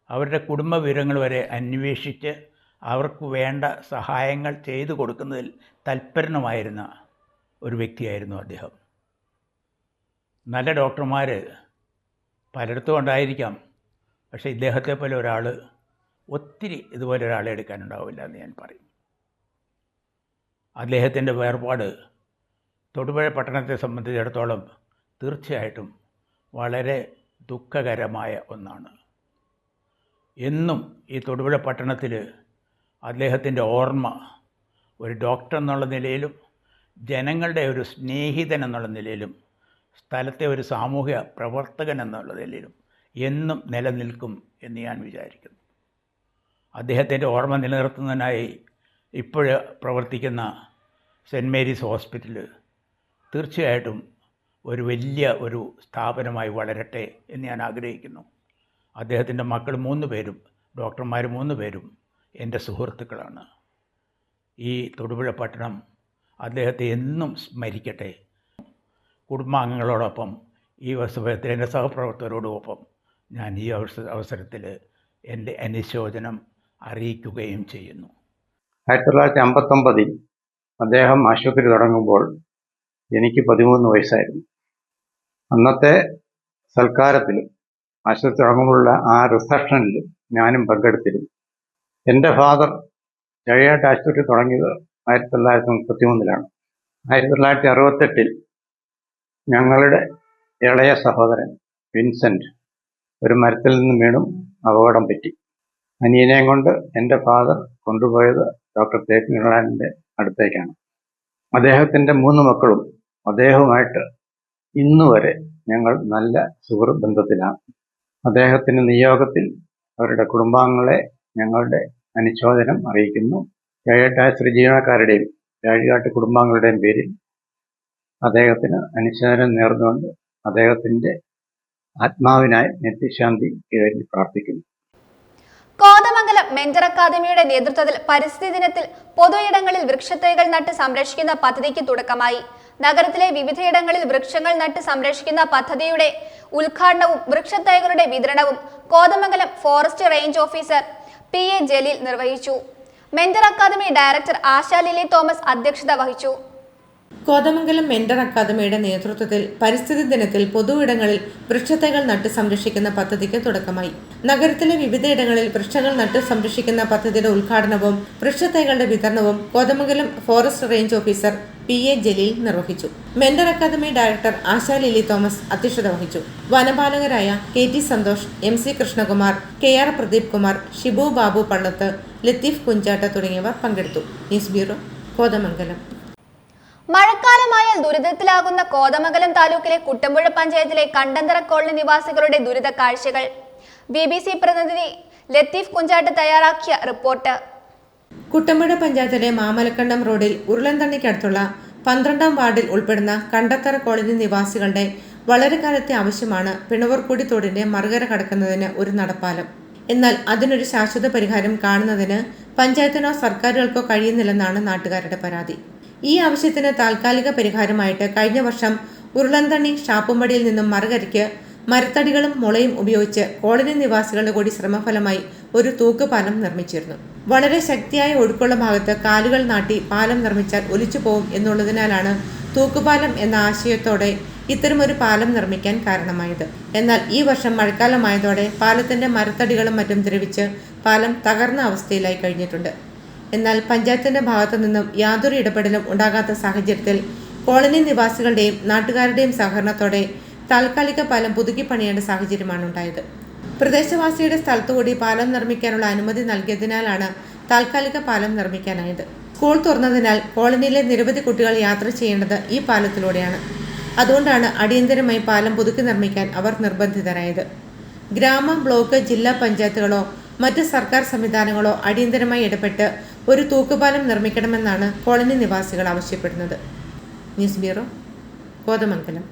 അവരുടെ കുടുംബ വിവരങ്ങൾ വരെ അന്വേഷിച്ച് അവർക്ക് വേണ്ട സഹായങ്ങൾ ചെയ്തു കൊടുക്കുന്നതിൽ തൽപരനുമായിരുന്ന ഒരു വ്യക്തിയായിരുന്നു അദ്ദേഹം. നല്ല ഡോക്ടർമാർ പലയിടത്തും ഉണ്ടായിരിക്കാം, പക്ഷേ ഇദ്ദേഹത്തെ പോലെ ഒരാൾ ഒത്തിരി ഇതുപോലെ ഒരാളെ എടുക്കാനുണ്ടാവില്ല എന്ന് ഞാൻ പറയും. അദ്ദേഹത്തിൻ്റെ വേർപാട് തൊടുപുഴ പട്ടണത്തെ സംബന്ധിച്ചിടത്തോളം തീർച്ചയായിട്ടും വളരെ ദുഃഖകരമായ ഒന്നാണ്. എന്നും ഈ തൊടുപുഴ പട്ടണത്തിൽ അദ്ദേഹത്തിൻ്റെ ഓർമ്മ ഒരു ഡോക്ടർ എന്നുള്ള നിലയിലും ജനങ്ങളുടെ ഒരു സ്നേഹിതൻ എന്നുള്ള നിലയിലും സ്ഥലത്തെ ഒരു സാമൂഹ്യ പ്രവർത്തകൻ എന്നുള്ള നിലയിലും എന്നും നിലനിൽക്കും എന്ന് ഞാൻ വിചാരിക്കുന്നു. അദ്ദേഹത്തിൻ്റെ ഓർമ്മ നിലനിർത്തുന്നതിനായി ഇപ്പോൾ പ്രവർത്തിക്കുന്ന സെൻറ്റ് മേരീസ് ഹോസ്പിറ്റൽ തീർച്ചയായിട്ടും ഒരു വലിയ ഒരു സ്ഥാപനമായി വളരട്ടെ എന്ന് ഞാൻ ആഗ്രഹിക്കുന്നു. അദ്ദേഹത്തിൻ്റെ മക്കൾ 3 പേരും, ഡോക്ടർമാർ 3 പേരും എൻ്റെ സുഹൃത്തുക്കളാണ്. ഈ തൊടുപുഴ പട്ടണം അദ്ദേഹത്തെ എന്നും സ്മരിക്കട്ടെ. കുടുംബാംഗങ്ങളോടൊപ്പം ഈ അവസരത്തിൽ എൻ്റെ സഹപ്രവർത്തകരോടൊപ്പം ഞാൻ ഈ അവസരത്തിൽ എൻ്റെ അനുശോചനം അറിയിക്കുകയും ചെയ്യുന്നു. 1959 അദ്ദേഹം ആശുപത്രി തുടങ്ങുമ്പോൾ എനിക്ക് 13 വയസ്സായിരുന്നു. അന്നത്തെ സൽക്കാരത്തിലും ആശുപത്രി തുടങ്ങുമ്പോഴുള്ള ആ റിസപ്ഷനിലും ഞാനും പങ്കെടുത്തിരുന്നു. എൻ്റെ ഫാദർ ചഴിയാട്ട് ആശുപത്രി തുടങ്ങിയത് 1933 1968 ഞങ്ങളുടെ ഇളയ സഹോദരൻ വിൻസെന്റ് ഒരു മരത്തിൽ നിന്ന് വീണു അപകടം പറ്റി. അനിയനെയും കൊണ്ട് എൻ്റെ ഫാദർ കൊണ്ടുപോയത് ഡോക്ടർ തേക്കിൻലാൻഡിൻ്റെ അടുത്തേക്കാണ്. അദ്ദേഹത്തിൻ്റെ 3 മക്കളും അദ്ദേഹവുമായിട്ട് ഇന്നുവരെ ഞങ്ങൾ നല്ല സുഹൃത്ത് ബന്ധത്തിലാണ്. അദ്ദേഹത്തിൻ്റെ നിയോഗത്തിൽ അവരുടെ കുടുംബാംഗങ്ങളെ ഞങ്ങളുടെ അനുശോചനം അറിയിക്കുന്നു. രാജാശ്രീ ജീവനക്കാരുടെയും രാജകാട്ട് കുടുംബാംഗങ്ങളുടെയും പേരിൽ അദ്ദേഹത്തിന് അനുശോചനം നേർന്നുകൊണ്ട് അദ്ദേഹത്തിൻ്റെ ആത്മാവിനായി നിത്യശാന്തിക്ക് വേണ്ടി പ്രാർത്ഥിക്കുന്നു. കോതമംഗലം മെന്റർ അക്കാദമിയുടെ നേതൃത്വത്തിൽ പരിസ്ഥിതി ദിനത്തിൽ പൊതുയിടങ്ങളിൽ വൃക്ഷത്തൈകൾ നട്ട് സംരക്ഷിക്കുന്ന പദ്ധതിക്ക് തുടക്കമായി. നഗരത്തിലെ വിവിധയിടങ്ങളിൽ വൃക്ഷങ്ങൾ നട്ട് സംരക്ഷിക്കുന്ന പദ്ധതിയുടെ ഉദ്ഘാടനവും വൃക്ഷത്തൈകളുടെ വിതരണവും Kothamangalam forest range officer PA Jaleel നിർവഹിച്ചു. Mentor academy director Asha Lili Thomas അധ്യക്ഷത വഹിച്ചു. കോതമംഗലം മെന്റർ അക്കാദമിയുടെ നേതൃത്വത്തിൽ പരിസ്ഥിതി ദിനത്തിൽ പൊതുയിടങ്ങളിൽ വൃക്ഷത്തൈകൾ നട്ട് സംരക്ഷിക്കുന്ന പദ്ധതിക്ക് തുടക്കമായി. നഗരത്തിലെ വിവിധയിടങ്ങളിൽ വൃക്ഷങ്ങൾ നട്ട് സംരക്ഷിക്കുന്ന പദ്ധതിയുടെ ഉദ്ഘാടനവും വൃക്ഷത്തൈകളുടെ വിതരണവും Kothamangalam forest range officer PA Jaleel നിർവഹിച്ചു. Mentor academy director Asha Lili Thomas അധ്യക്ഷത വഹിച്ചു. വനപാലകരായ KT Santhosh, MC Krishnakumar, KR Pradeep Kumar, Shibu Babu Pallath, Latheef Kunchatta തുടങ്ങിയവർ പങ്കെടുത്തു. News bureau, Kothamangalam. മഴക്കാലമായാൽ ദുരിതത്തിലാകുന്ന കോതമംഗലം താലൂക്കിലെ കുട്ടമ്പുഴ പഞ്ചായത്തിലെ കണ്ടന്തറ കോളനി നിവാസികളുടെ ദുരിത കാഴ്ചകൾ BBC പ്രതിനിധി ലത്തീഫ് കുഞ്ചാട്ട് തയ്യാറാക്കിയ റിപ്പോർട്ട്. കുട്ടമ്പുഴ പഞ്ചായത്തിലെ മാമലക്കണ്ടം റോഡിൽ ഉരുളൻതണ്ണിക്കടുത്തുള്ള 12ാം വാർഡിൽ ഉൾപ്പെടുന്ന കണ്ടത്തറ കോളനി നിവാസികളുടെ വളരെ കാലത്തെ ആവശ്യമാണ് പിണവർക്കുടി തോടിന്റെ മറുകര കടക്കുന്നതിന് ഒരു നടപ്പാലം. എന്നാൽ അതിനൊരു ശാശ്വത പരിഹാരം കാണുന്നതിന് പഞ്ചായത്തിനോ സർക്കാരുകൾക്കോ കഴിയുന്നില്ലെന്നാണ് നാട്ടുകാരുടെ പരാതി. ഈ ആവശ്യത്തിന് താൽക്കാലിക പരിഹാരമായിട്ട് കഴിഞ്ഞ വർഷം ഉരുളൻതണ്ണി ഷാപ്പുംപടിയിൽ നിന്നും മറുകരയ്ക്ക് മരത്തടികളും മുളയും ഉപയോഗിച്ച് കോളനി നിവാസികളുടെ കൂടി ശ്രമഫലമായി ഒരു തൂക്കുപാലം നിർമ്മിച്ചിരുന്നു. വളരെ ശക്തിയായ ഒഴുക്കുള്ള ഭാഗത്ത് കാലുകൾ നാട്ടി പാലം നിർമ്മിച്ചാൽ ഒലിച്ചു പോകും എന്നുള്ളതിനാലാണ് തൂക്കുപാലം എന്ന ആശയത്തോടെ ഇത്തരമൊരു പാലം നിർമ്മിക്കാൻ കാരണമായത്. എന്നാൽ ഈ വർഷം മഴക്കാലമായതോടെ പാലത്തിന്റെ മരത്തടികളും മറ്റും ദ്രവിച്ച് പാലം തകർന്ന അവസ്ഥയിലായി കഴിഞ്ഞിട്ടുണ്ട്. എന്നാൽ പഞ്ചായത്തിന്റെ ഭാഗത്തു നിന്നും യാതൊരു ഇടപെടലും ഉണ്ടാകാത്ത സാഹചര്യത്തിൽ കോളനി നിവാസികളുടെയും നാട്ടുകാരുടെയും സഹകരണത്തോടെ താൽക്കാലിക പാലം പുതുക്കി പണിയേണ്ട സാഹചര്യമാണ് ഉണ്ടായത്. പ്രദേശവാസിയുടെ സ്ഥലത്തുകൂടി പാലം നിർമ്മിക്കാനുള്ള അനുമതി നൽകിയതിനാലാണ് താൽക്കാലിക പാലം നിർമ്മിക്കാനായത്. സ്കൂൾ തുറന്നതിനാൽ കോളനിയിലെ നിരവധി കുട്ടികൾ യാത്ര ചെയ്യേണ്ടത് ഈ പാലത്തിലൂടെയാണ്. അതുകൊണ്ടാണ് അടിയന്തരമായി പാലം പുതുക്കി നിർമ്മിക്കാൻ അവർ നിർബന്ധിതരായത്. ഗ്രാമ, ബ്ലോക്ക്, ജില്ലാ പഞ്ചായത്തുകളോ മറ്റ് സർക്കാർ സംവിധാനങ്ങളോ അടിയന്തരമായി ഇടപെട്ട് ഒരു തൂക്കുപാലം നിർമ്മിക്കണമെന്നാണ് കോളനി നിവാസികൾ ആവശ്യപ്പെടുന്നത്. News bureau, Kothamangalam.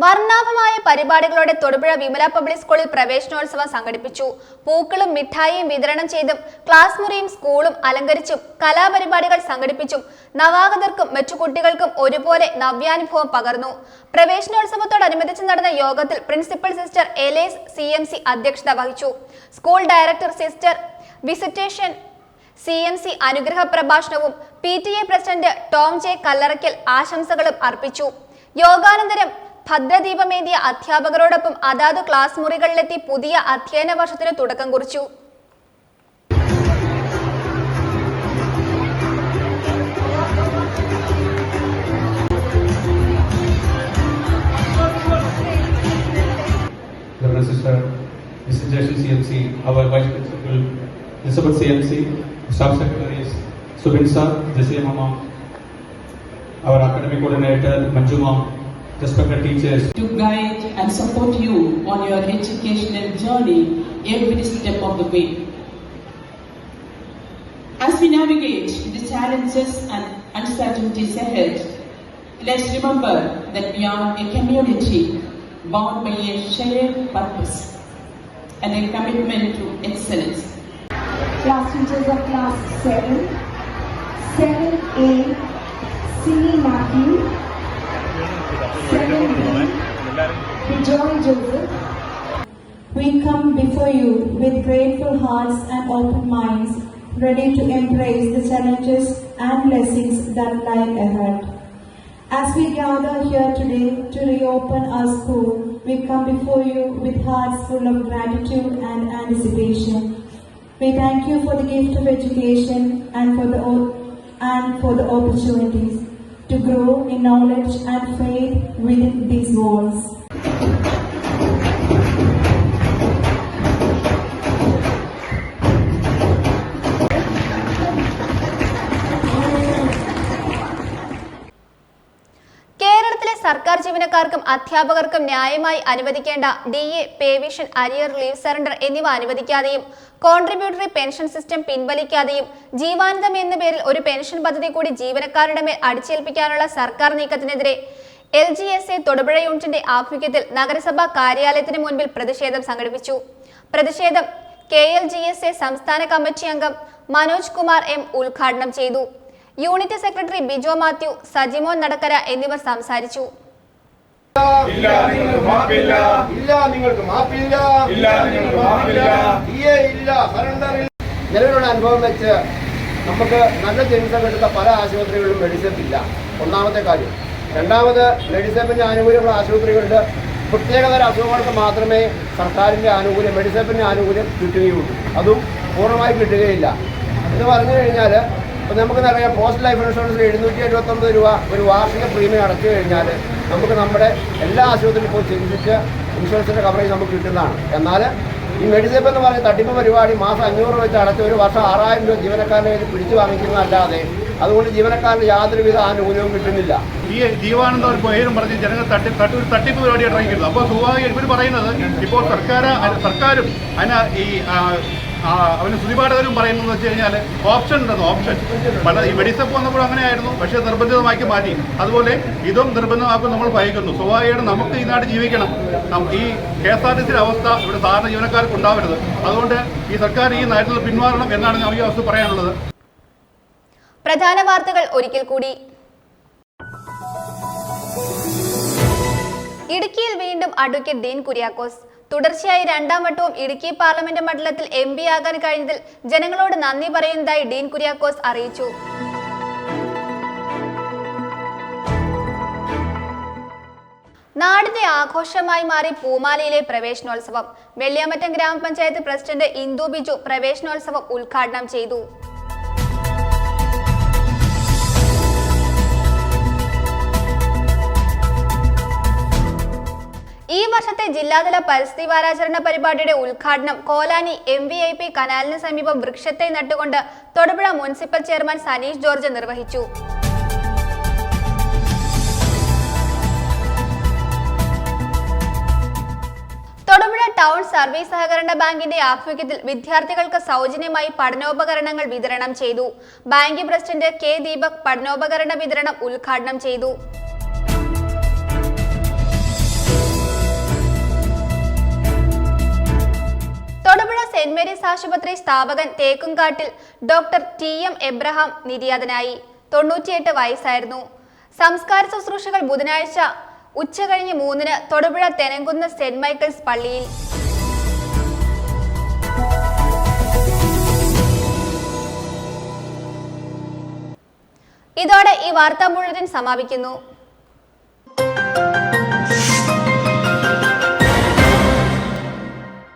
വർണ്ണാഭമായ പരിപാടികളോടെ തൊടുപുഴ വിമല പബ്ലിക് സ്കൂളിൽ പ്രവേശനോത്സവം സംഘടിപ്പിച്ചു. പൂക്കളും മിഠായിയും വിതരണം ചെയ്തും ക്ലാസ് മുറിയും സ്കൂളും അലങ്കരിച്ചും കലാപരിപാടികൾ സംഘടിപ്പിച്ചും നവാഗതർക്കും മറ്റു കുട്ടികൾക്കും ഒരുപോലെ നവ്യാനുഭവം പകർന്നു. പ്രവേശനോത്സവത്തോടനുബന്ധിച്ച് നടന്ന യോഗത്തിൽ പ്രിൻസിപ്പൽ സിസ്റ്റർ എലേസ് CMC അധ്യക്ഷത വഹിച്ചു. School director sister visitation CMC അനുഗ്രഹ പ്രഭാഷണവും PTA president Tom J Kallarakkal ആശംസകളും അർപ്പിച്ചു. യോഗാനന്തരം ഭദ്രദീപമേന്തിയ അധ്യാപകരോടൊപ്പം അതാത് ക്ലാസ് മുറികളിലെത്തി പുതിയ അധ്യയന വർഷത്തിന് തുടക്കം കുറിച്ചു. CMC, our Vice Principal, Principal CMC, Staff Secretaries, Subin Sir, Jesse Mama, our Academic Coordinator, Manjuma, respected teachers. To guide and support you on your educational journey every step of the way. As we navigate the challenges and uncertainties ahead, let's remember that we are a community bound by a shared purpose and a commitment to excellence. Class teachers of class 7, 7A, Sini Matthew, 7B, Joy Joseph. We come before you with grateful hearts and open minds, ready to embrace the challenges and blessings that lie ahead. As we gather here today to reopen our school, we come before you with hearts full of gratitude and anticipation. We thank you for the gift of education and for the and for the opportunities to grow in knowledge and faith within these walls. സർക്കാർ ജീവനക്കാർക്കും അധ്യാപകർക്കും ന്യായമായി അനുവദിക്കേണ്ട DA, പേവിഷൻ, arrear, leave surrender എന്നിവ അനുവദിക്കാതെയും contributory pension system പിൻവലിക്കാതെയും Jeevanandam എന്ന പേരിൽ ഒരു pension പദ്ധതി കൂടി ജീവനക്കാരുടെ മേൽ അടിച്ചേൽപ്പിക്കാനുള്ള സർക്കാർ നീക്കത്തിനെതിരെ LGSA തൊടുപുഴ യൂണിറ്റിന്റെ ആഭിമുഖ്യത്തിൽ നഗരസഭാ കാര്യാലയത്തിന് മുൻപിൽ പ്രതിഷേധം സംഘടിപ്പിച്ചു. പ്രതിഷേധം KLGSA സംസ്ഥാന കമ്മിറ്റി അംഗം മനോജ് കുമാർ M ഉദ്ഘാടനം ചെയ്തു. യൂണിറ്റ് സെക്രട്ടറി ബിജോ മാത്യു, സജിമോൻ നടക്കര എന്നിവർ സംസാരിച്ചു. നിലവിലുള്ള അനുഭവം വെച്ച് നമുക്ക് നല്ല ചികിത്സ കിട്ടുന്ന പല ആശുപത്രികളിലും മെഡിസെപ്പ് ഇല്ല. ഒന്നാമത്തെ കാര്യം. രണ്ടാമത്, മെഡിസെപ്പിന്റെ ആനുകൂല്യമുള്ള ആശുപത്രികളിൽ പ്രത്യേകതര അസുഖങ്ങൾക്ക് മാത്രമേ സർക്കാരിന്റെ ആനുകൂല്യം, മെഡിസെപ്പിന്റെ ആനുകൂല്യം കിട്ടുകയുള്ളൂ. അതും പൂർണ്ണമായി കിട്ടുകയില്ല എന്ന് പറഞ്ഞു കഴിഞ്ഞാൽ, ഇപ്പം നമുക്കെന്നറിയാം, പോസ്റ്റ് ലൈഫ് ഇൻഷുറൻസിൽ 779 രൂപ ഒരു വാർഷിക പ്രീമിയം അടച്ചു കഴിഞ്ഞാൽ നമുക്ക് നമ്മുടെ എല്ലാ ആശുപത്രിയിലും പോയി ചികിത്സിച്ച് ഇൻഷുറൻസിൻ്റെ കവറേജ് നമുക്ക് കിട്ടുന്നതാണ്. എന്നാൽ ഈ മെഡിസെപ്പ് എന്ന് പറഞ്ഞ തട്ടിപ്പ് പരിപാടി മാസം 500 വെച്ച് അടച്ച് ഒരു വർഷം 6000 രൂപ ജീവനക്കാരനെ പിടിച്ചു വാങ്ങിക്കുന്നതല്ലാതെ അതുകൊണ്ട് ജീവനക്കാരന് യാതൊരുവിധ ആനുകൂല്യവും കിട്ടുന്നില്ല. ഈ ജീവാനന്ദ ഒരു പേരും പറഞ്ഞ് ജനങ്ങൾ തട്ടിപ്പ് പരിപാടി ഇറങ്ങിയിരുന്നു. അപ്പോൾ സ്വാഭാവികം ഇവർ പറയുന്നത് ഇപ്പോൾ സർക്കാരും അതിന് ഈ അവന് സ്തുതിപാഠകരും പറയുന്നത് വെച്ച് കഴിഞ്ഞാൽ ഓപ്ഷൻ ഉണ്ടെന്ന്. ഓപ്ഷൻ പല ഈ മെഡിസെപ്പ് വന്നപ്പോൾ അങ്ങനെയായിരുന്നു, പക്ഷേ നിർബന്ധിതമാക്കി മാറ്റി. അതുപോലെ ഇതും നിർബന്ധമാക്കും നമ്മൾ ഭയക്കുന്നു. സ്വാഭാവികമായിട്ട് നമുക്ക് ഈ നാട് ജീവിക്കണം. ഈ KSRTC അവസ്ഥ ഇവിടെ സാധാരണ ജീവനക്കാർക്ക് ഉണ്ടാവരുത്. അതുകൊണ്ട് ഈ സർക്കാർ ഈ നയത്തിൽ പിന്മാറണം എന്നാണ് ഞാൻ ഈ അവസ്ഥ പറയാനുള്ളത്. പ്രധാന വാർത്തകൾ ഒരിക്കൽ കൂടി. ഇടുക്കിയിൽ വീണ്ടും അഡ്വക്കേറ്റ് ഡീൻ കുര്യാക്കോസ്. തുടർച്ചയായി രണ്ടാം വട്ടവും ഇടുക്കി പാർലമെന്റ് മണ്ഡലത്തിൽ MP ആകാൻ കഴിഞ്ഞതിൽ ജനങ്ങളോട് നന്ദി പറയുന്നതായി ഡീൻ കുര്യാക്കോസ് അറിയിച്ചു. നാടിന്റെ ആഘോഷമായി മാറി പൂമാലയിലെ പ്രവേശനോത്സവം. വെള്ളിയാമറ്റം ഗ്രാമപഞ്ചായത്ത് പ്രസിഡന്റ് ഇന്ദു ബിജു പ്രവേശനോത്സവം ഉദ്ഘാടനം ചെയ്തു. ഈ വർഷത്തെ ജില്ലാതല പരിസ്ഥിതി വാരാചരണ പരിപാടിയുടെ ഉദ്ഘാടനം കോലാനി MVP കനാലിന് സമീപം വൃക്ഷത്തെ നട്ടുകൊണ്ട് തൊടുപുഴ മുനിസിപ്പൽ ചെയർമാൻ സനീഷ് ജോർജ് നിർവഹിച്ചു. തൊടുപുഴ ടൗൺ സർവീസ് സഹകരണ ബാങ്കിന്റെ ആഭിമുഖ്യത്തിൽ വിദ്യാർത്ഥികൾക്ക് സൗജന്യമായി പഠനോപകരണങ്ങൾ വിതരണം ചെയ്തു. ബാങ്ക് പ്രസിഡന്റ് K ദീപക് പഠനോപകരണ വിതരണം ഉദ്ഘാടനം ചെയ്തു. തൊടുപുഴ സെന്റ് മേരീസ് ആശുപത്രി സ്ഥാപകൻ തേക്കുംകാട്ടിൽ ഡോക്ടർ TM എബ്രഹാം നിര്യാതനായി. 98 വയസ്സായിരുന്നു. സംസ്കാര ശുശ്രൂഷകൾ ബുധനാഴ്ച ഉച്ചകഴിഞ്ഞ് 3-ന് തൊടുപുഴ തെനങ്കുന്ന് സെന്റ് മൈക്കിൾസ് പള്ളിയിൽ. ഇതോടെ ഈ വാർത്താ ബുള്ളറ്റിൻ സമാപിക്കുന്നു.